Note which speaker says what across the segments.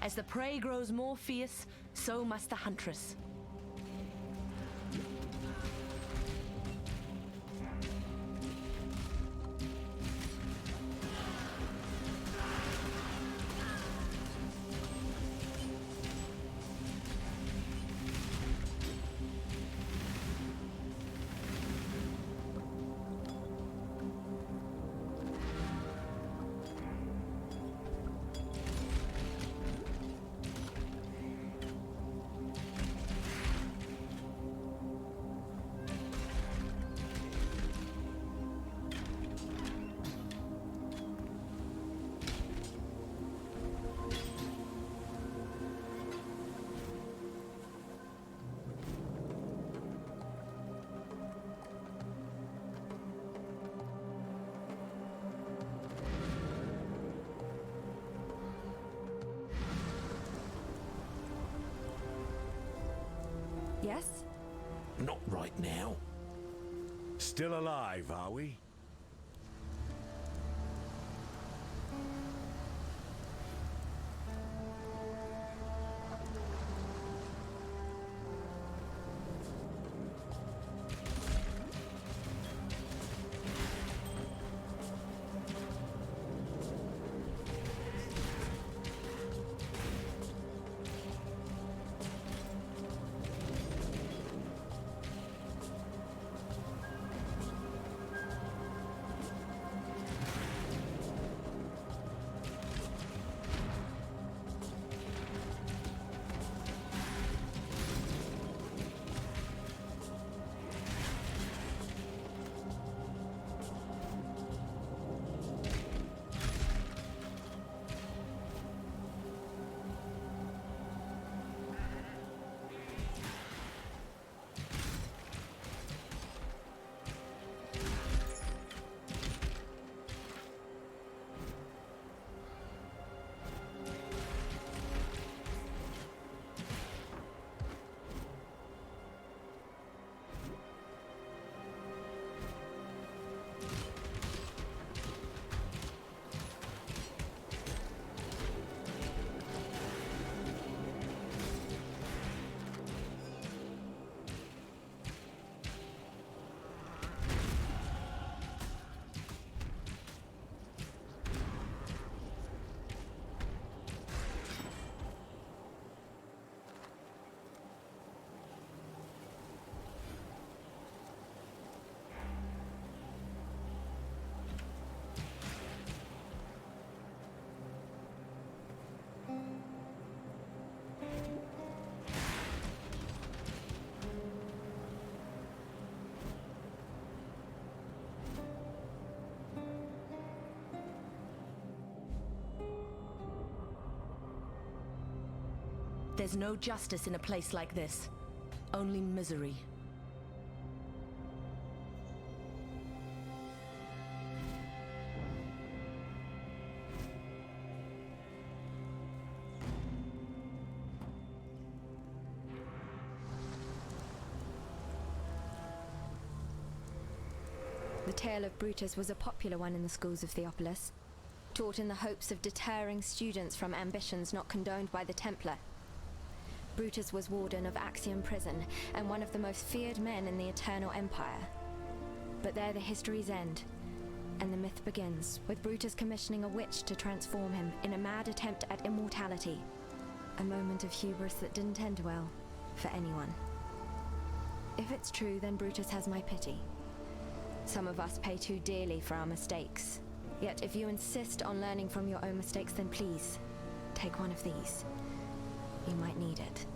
Speaker 1: As the prey grows more fierce, so must the huntress.
Speaker 2: Yes?
Speaker 3: Not right now.
Speaker 4: Still alive, are we?
Speaker 1: There's no justice in a place like this. Only misery.
Speaker 2: The tale of Brutus was a popular one in the schools of Theopolis, taught in the hopes of deterring students from ambitions not condoned by the Templar. Brutus was warden of Axiom Prison and one of the most feared men in the Eternal Empire. But there the histories end, and the myth begins, with Brutus commissioning a witch to transform him in a mad attempt at immortality. A moment of hubris that didn't end well for anyone. If it's true, then Brutus has my pity. Some of us pay too dearly for our mistakes. Yet if you insist on learning from your own mistakes, then please, take one of these. You might need it.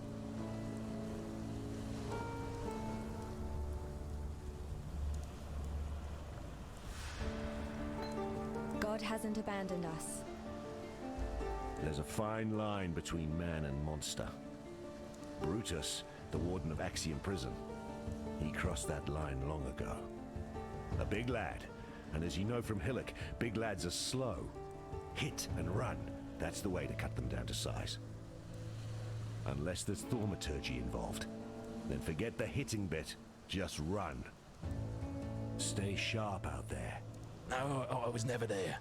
Speaker 2: God hasn't abandoned us.
Speaker 4: There's a fine line between man and monster. Brutus, the warden of Axiom Prison, he crossed that line long ago. A big lad, and as you know from Hillock, big lads are slow. Hit and run, that's the way to cut them down to size. Unless there's thaumaturgy involved, then forget the hitting bit, just run. Stay sharp out there.
Speaker 3: No, I was never there.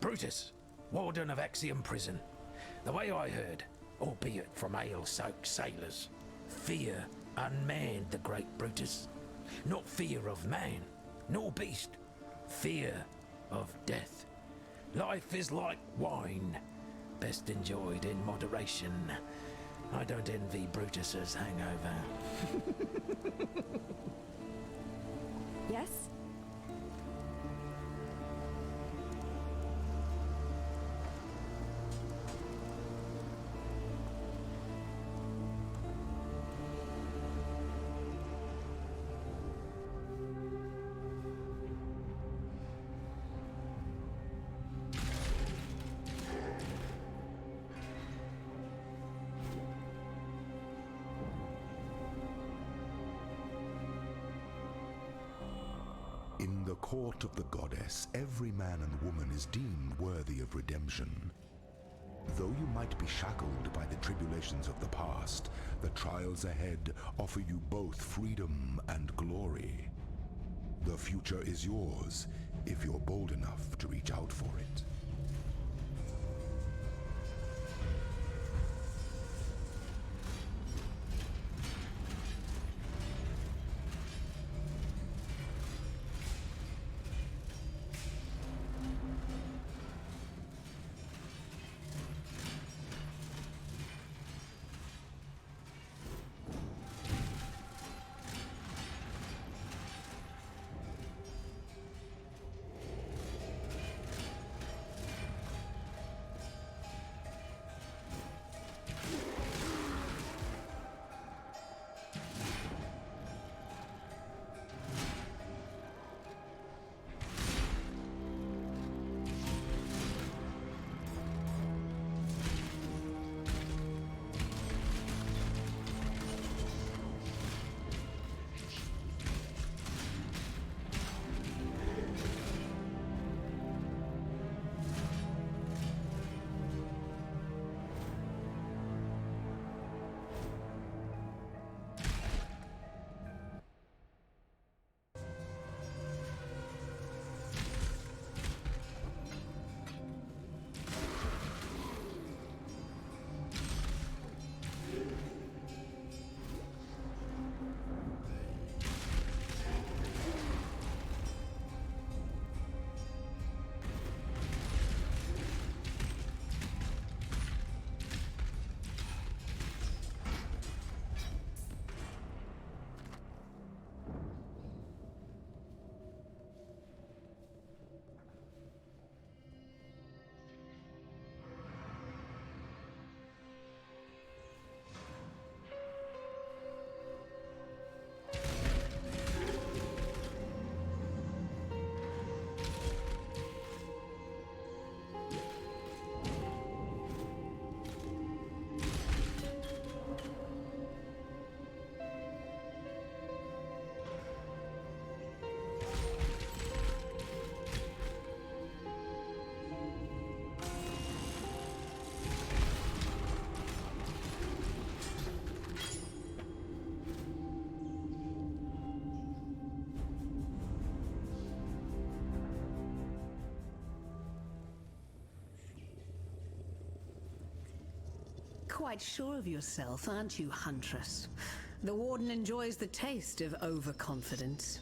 Speaker 3: Brutus, warden of Axiom Prison. The way I heard, albeit from ale-soaked sailors, fear unmanned the great Brutus. Not fear of man, nor beast, fear of death. Life is like wine, best enjoyed in moderation. I don't envy Brutus's hangover.
Speaker 2: Yes?
Speaker 5: In the court of the goddess, every man and woman is deemed worthy of redemption. Though you might be shackled by the tribulations of the past, the trials ahead offer you both freedom and glory. The future is yours if you're bold enough to reach out for it.
Speaker 6: Quite sure of yourself, aren't you, Huntress? The Warden enjoys the taste of overconfidence.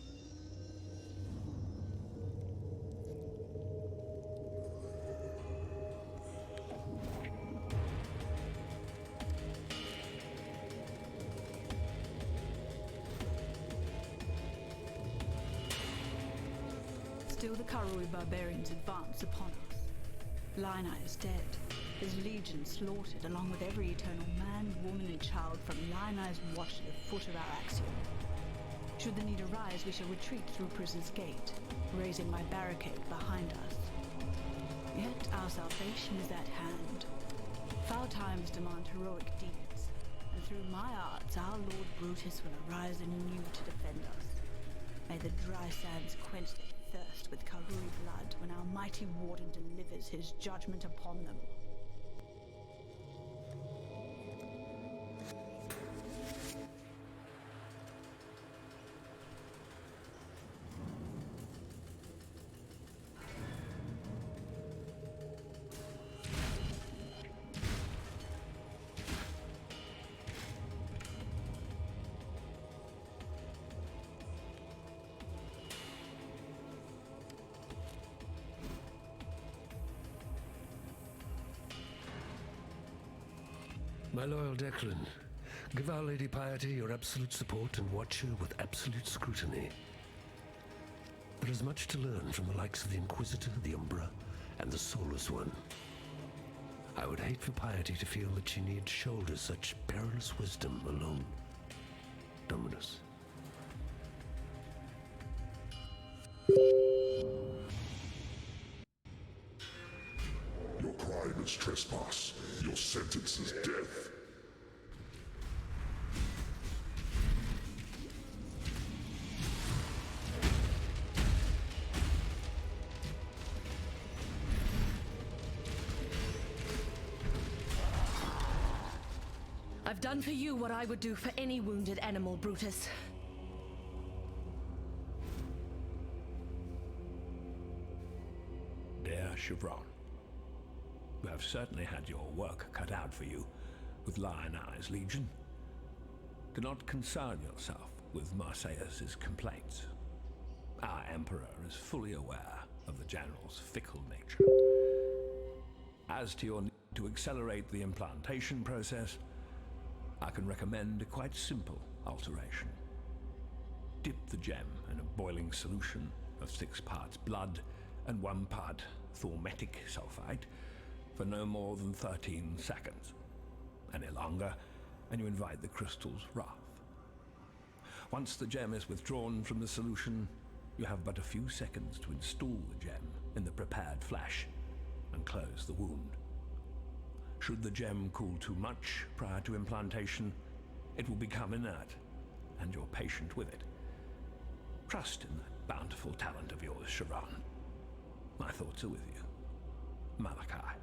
Speaker 7: Still the Karui barbarians advance upon us. Lina is dead, his legion slaughtered along with every eternal man, woman and child from Lina's watch to the foot of our axiom. Should the need arise, we shall retreat through Prisoner's Gate, raising my barricade behind us. Yet our salvation is at hand. Foul times demand heroic deeds, and through my arts our Lord Brutus will arise anew to defend us. May the dry sands quench their thirst with Karui blood when our mighty Warden delivers his judgment upon them.
Speaker 8: My loyal Declan, give Our Lady Piety your absolute support and watch her with absolute scrutiny. There is much to learn from the likes of the Inquisitor, the Umbra, and the Soulless One. I would hate for Piety to feel that she need shoulder such perilous wisdom alone. Dominus.
Speaker 5: Your crime is trespass. Your sentence is death.
Speaker 1: I've done for you what I would do for any wounded animal, Brutus.
Speaker 9: Dear Chevron, you have certainly had your work cut out for you with Lion Eye's Legion. Do not concern yourself with Marseilles' complaints. Our Emperor is fully aware of the General's fickle nature. As to your need to accelerate the implantation process, I can recommend a quite simple alteration. Dip the gem in a boiling solution of 6 parts blood and 1 part thaumatic sulfite for no more than 13 seconds. Any longer, and you invite the crystal's wrath. Once the gem is withdrawn from the solution, you have but a few seconds to install the gem in the prepared flesh and close the wound. Should the gem cool too much prior to implantation, it will become inert, and your patient with it. Trust in that bountiful talent of yours, Chevron. My thoughts are with you. Malachi.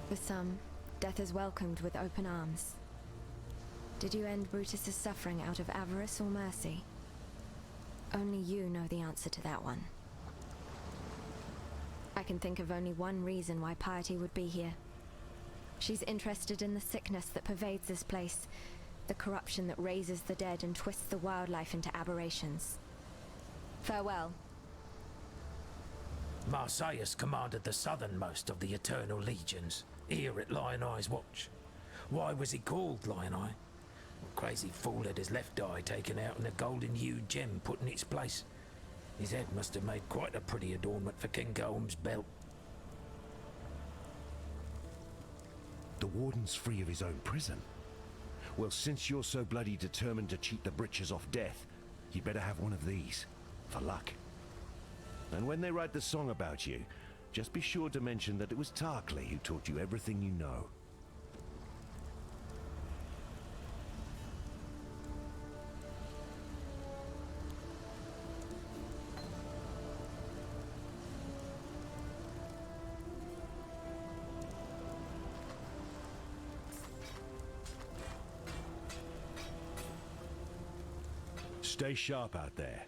Speaker 2: For some, death is welcomed with open arms. Did you end Brutus's suffering out of avarice or mercy? Only you know the answer to that one. I can think of only one reason why Piety would be here. She's interested in the sickness that pervades this place, the corruption that raises the dead and twists the wildlife into aberrations. Farewell.
Speaker 3: Marseilles commanded the southernmost of the Eternal Legions, here at Lion Eye's watch. Why was he called Lion Eye? Crazy fool had his left eye taken out and a golden-hued gem put in its place. His head must have made quite a pretty adornment for King Golem's belt.
Speaker 4: The Warden's free of his own prison. Well, since you're so bloody determined to cheat the britches off death, you'd better have one of these, for luck. And when they write the song about you, just be sure to mention that it was Tarkley who taught you everything you know. Stay sharp out there.